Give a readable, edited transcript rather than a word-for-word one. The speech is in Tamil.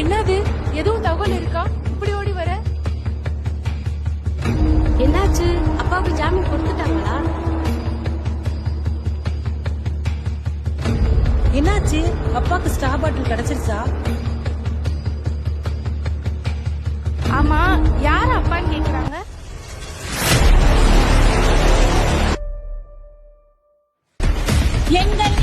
என்னது? எதுவும் தகவல் இருக்கா? இப்படி ஓடி வர? என்னாச்சு? அப்பாவுக்கு ஜாமீன் கொடுத்துட்டாங்களா? என்னாச்சு? அப்பாக்கு ஸ்டார் பாட்டில் கிடைச்சிருச்சா? ஆமா, யார் அப்பான்னு கேக்குறாங்க? எங்கள்